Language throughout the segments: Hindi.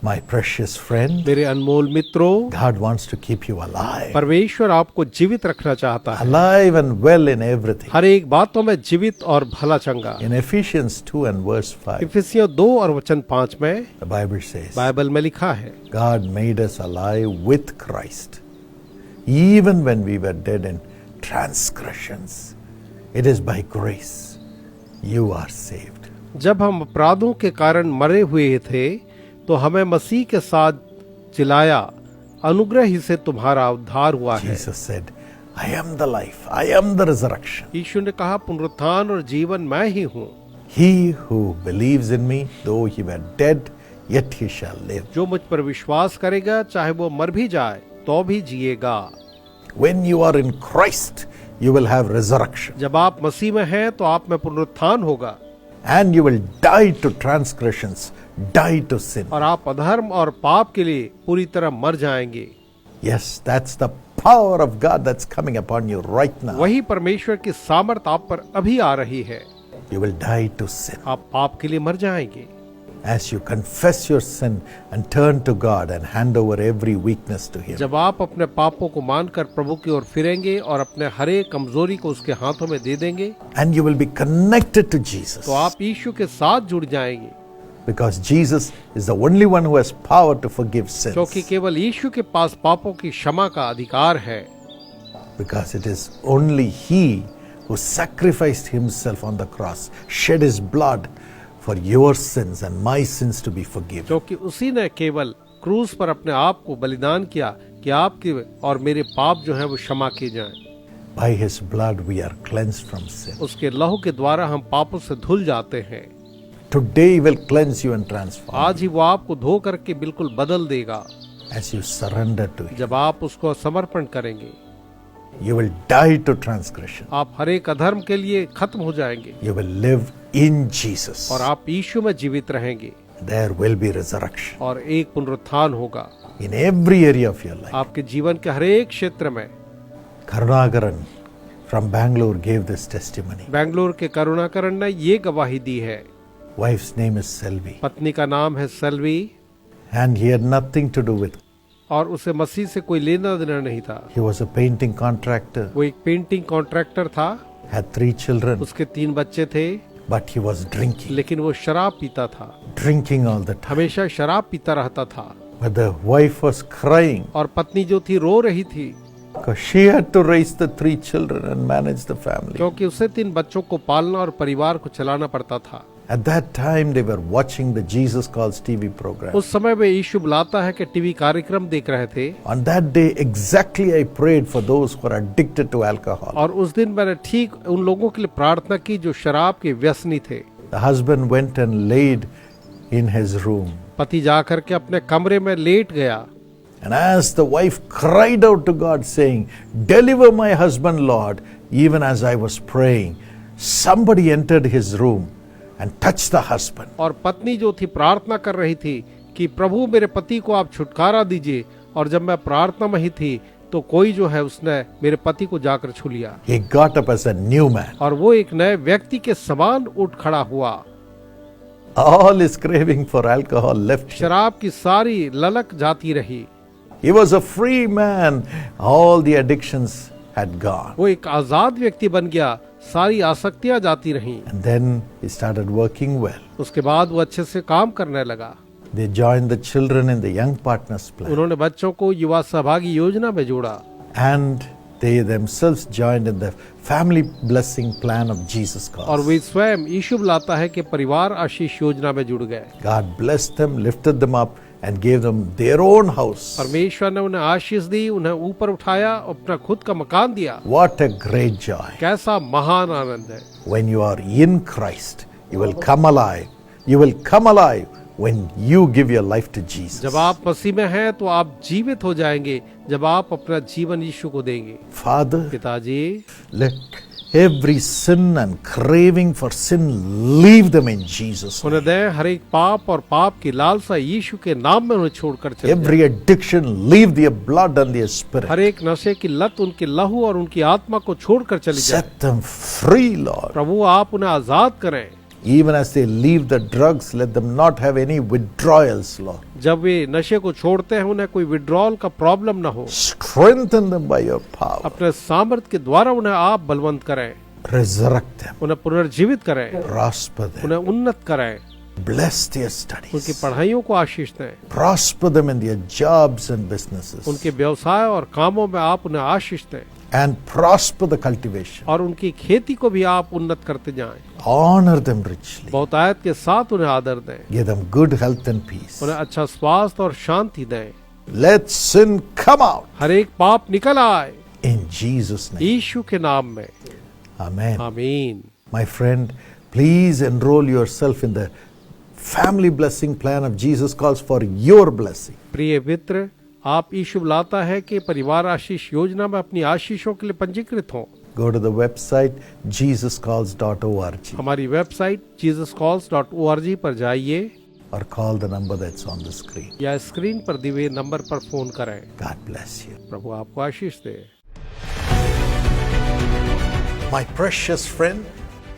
My precious friend, मेरे अनमोल मित्रों, God wants to keep you alive. परमेश्वर आपको जीवित रखना चाहता है, Alive and well in everything. हर एक बातों में जीवित और भला चंगा। In Ephesians 2 and verse 5, इफिसियों 2 और वचन 5 में the Bible says, बाइबल में लिखा है, God made us alive with Christ, even when we were dead in transgressions. It is by grace you are saved. जब हम अपराधों के कारण मरे हुए थे तो हमें मसीह के साथ जिलाया, अनुग्रह ही से तुम्हारा उद्धार हुआ है। Jesus said, I am the life, I am the resurrection. यीशु ने कहा, पुनरुत्थान और जीवन मैं ही हूँ। He who believes in me, though he were dead, yet he shall live. जो मुझ पर विश्वास करेगा, चाहे वो मर भी जाए तो भी जिएगा। When you are in Christ, you will have resurrection. जब आप मसीह में हैं तो आप में पुनरुत्थान होगा And you will die to transgressions, die to sin. और आप अधर्म और पाप के लिए पूरी तरह मर जाएंगे। Yes, that's the power of God that's coming upon you right now. वही परमेश्वर की सामर्थ आप पर अभी आ रही है। You will die to sin. आप पाप के लिए मर जाएंगे। As you confess your sin and turn to God and hand over every weakness to Him. जब आप अपने पापों को मानकर प्रभु की ओर फिरेंगे और अपने हर एक कमजोरी को उसके हाथों में दे देंगे, And you will be connected to Jesus. तो आप यीशु के साथ जुड़ जाएंगे। Because Jesus is the only one who has power to forgive sins. क्योंकि केवल यीशु के पास पापों की क्षमा का अधिकार है। Because it is only He who sacrificed Himself on the cross, shed His blood for your sins and my sins to be forgiven. क्योंकि उसी ने केवल क्रूस पर अपने आप को बलिदान किया कि आपके और मेरे पाप जो हैं वो क्षमा किए जाएं। By His blood we are cleansed from sin. उसके लहू के द्वारा हम पापों से धुल जाते हैं। Today He will cleanse you and transform आज ही वो आपको धो करके बिल्कुल बदल देगा। as you surrender to Him. जब आप उसको समर्पण करेंगे, You will die to transgression. आप हर एक अधर्म के लिए खत्म हो जाएंगे You will live in Jesus. और आप यीशु में जीवित रहेंगे There will be resurrection और एक पुनरुत्थान होगा in every area of your life. आपके जीवन के हर एक क्षेत्र में। Karunakaran from Bangalore gave this testimony. Bengaluru के करुणाकरण ने ये गवाही दी है। Wife's name is Selvi. पत्नी का नाम है Selvi And he had nothing to do with it. और उसे मसीह से कोई लेना देना नहीं था। He was a painting contractor, वो एक पेंटिंग कॉन्ट्रैक्टर था, had 3 children, उसके 3 बच्चे थे, but he was drinking लेकिन वो शराब पीता था, all the time. हमेशा शराब पीता रहता था। But the wife was crying और पत्नी जो थी रो रही थी, because she had to raise the 3 children and manage the family. क्योंकि उसे 3 बच्चों को पालना और परिवार को चलाना पड़ता था। At that time they were watching the Jesus Calls TV program. उस समय वे यीशु बुलाता है कि टीवी कार्यक्रम देख रहे थे। On that day exactly I prayed for those who are addicted to alcohol. और उस दिन मैंने ठीक उन लोगों के लिए प्रार्थना की जो शराब के व्यसनी थे। The husband went and laid in his room. पति जाकर के अपने कमरे में लेट गया And as the wife cried out to God saying, "Deliver my husband, Lord," even as I was praying, somebody entered his room and touched the husband. और पत्नी जो थी प्रार्थना कर रही थी कि प्रभु मेरे पति को आप छुटकारा दीजिए, और जब मैं प्रार्थना में ही थी तो कोई जो है उसने मेरे पति को जाकर छू लिया He got up as a new man. और वो एक नए व्यक्ति के समान उठ खड़ा हुआ। All his craving for alcohol left him. शराब की सारी ललक जाती रही। He was a free man. All the addictions had gone. वो एक आजाद व्यक्ति बन गया, सारी आसक्तियां जाती रहीं। And then he started working well. उसके बाद वो अच्छे से काम करने लगा। They joined the children in the Young Partners Plan. उन्होंने बच्चों को युवा सहभागी योजना में जोड़ा And they themselves joined in the family blessing plan of Jesus और Calls. वे स्वयं यीशु बुलाता है कि परिवार आशीष योजना में जुड़ गए। God blessed them, lifted them up and gave them their own house. परमेश्वर ने उन्हें आशीष दी, उन्हें ऊपर उठाया, अपना खुद का मकान दिया। What a great joy. कैसा महान आनंद है। When you are in Christ, you will come alive. You will come alive when you give your life to Jesus. जब आप मसीह में हैं तो आप जीवित हो जाएंगे जब आप अपना जीवन यीशु को देंगे। Father, पिताजी, let every sin and craving for sin leave them in Jesus' name. उन्हें दें हर एक पाप और पाप की लालसा यीशु के नाम में उन्हें छोड़कर चले जाएं। Every addiction, leave their blood and their spirit. हर एक नशे की लत उनके लहू और उनकी आत्मा को छोड़कर चली जाए। Set them free, Lord. प्रभु आप उन्हें आजाद करें। Even as they leave the drugs, let them not have any withdrawals, Lord. जब वे नशे को छोड़ते हैं उन्हें कोई विड्रॉल का प्रॉब्लम ना हो। Strengthen them by your power. अपने सामर्थ्य के द्वारा उन्हें आप बलवंत करें, Resurrect them. उन्हें पुनर्जीवित करें, Prosper them. उन्हें उन्नत करें, Bless their उनकी studies. पढ़ाइयों को आशीष दें, Prosper them in their jobs and businesses. उनके व्यवसाय और कामों में आप उन्हें आशीष दें And prosper the cultivation. और उनकी खेती को भी आप उन्नत करते जाएं। Honor them richly. बहुतायत के साथ उन्हें आदर दें, Give them good health and peace. उन्हें अच्छा स्वास्थ्य और शांति दें। Let sin come out. हर एक पाप निकल आए In Jesus' name. यीशु के नाम में, Amen. आमीन। My friend, please enroll yourself in the family blessing plan of Jesus calls for your blessing. प्रिय मित्र, आप यीशु बुलाता है कि परिवार आशीष योजना में अपनी आशीषों के लिए पंजीकृत हों। Go to the website jesuscalls.org हमारी वेबसाइट jesuscalls.org पर जाइए or call the number that's on the screen. या स्क्रीन पर दिए हुए नंबर पर फोन करें। God bless you. प्रभु आपको आशीष दे। My precious friend,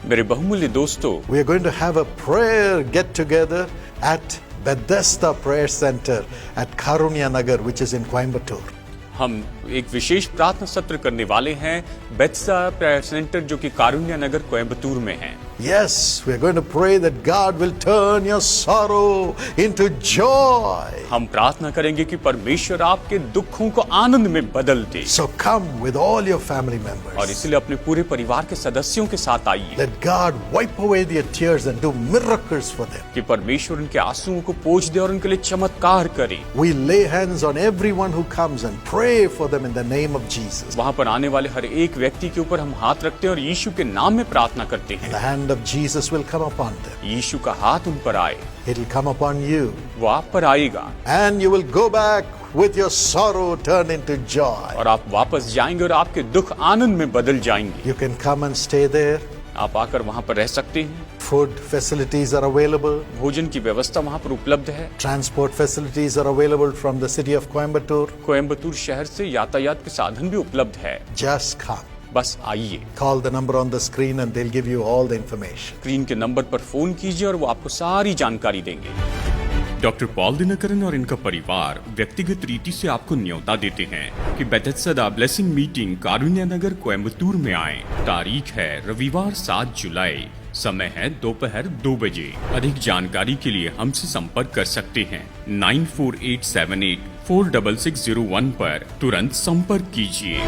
मेरे बहुमूल्य दोस्तों, we are going to have a prayer get together at Bethesda Prayer Center at Karunya Nagar, which is in Coimbatore. हम एक विशेष प्रार्थना सत्र करने वाले हैं बेथेस्दा प्रेयर सेंटर जो कि कारुण्या नगर कोयम्बतूर में है। Yes, we are going to pray that God will turn your sorrow into joy. हम प्रार्थना करेंगे कि परमेश्वर आपके दुखों को आनंद में बदल दे। So come with all your family members. और इसलिए अपने पूरे परिवार के सदस्यों के साथ आइए Let God wipe away their tears and do miracles for them. कि परमेश्वर उनके आंसुओं को पोंछ दे और उनके लिए चमत्कार करे। We lay hands on everyone who comes and pray for them in the name of Jesus. वहाँ पर आने वाले हर एक व्यक्ति के ऊपर हम हाथ रखते हैं और यीशु के नाम में प्रार्थना करते हैं। The hand of Jesus will come upon them. यीशु का हाथ उन पर आए, It will come upon you. वो आप पर आएगा And you will go back with your sorrow turned into joy. और आप वापस जाएंगे और आपके दुख आनंद में बदल जाएंगे। You can come and stay there. आप आकर वहाँ पर रह सकते हैं। Food facilities are available. भोजन की व्यवस्था वहाँ पर उपलब्ध है। Transport facilities are available from the city of Coimbatore. Coimbatore शहर से यातायात के साधन भी उपलब्ध है। Just come. बस आइए, Call the number on the screen and they'll give you all the information. Screen के नंबर पर फोन कीजिए और वो आपको सारी जानकारी देंगे। डॉक्टर पॉल दिनकरन और इनका परिवार व्यक्तिगत रीति से आपको न्योता देते हैं कि बेथेस्दा ब्लेसिंग मीटिंग कारुण्या नगर कोयम्बतूर में आए। तारीख है रविवार 7 जुलाई, समय है दोपहर 2 बजे। अधिक जानकारी के लिए हमसे संपर्क कर सकते हैं 9487846601 पर तुरंत संपर्क कीजिए।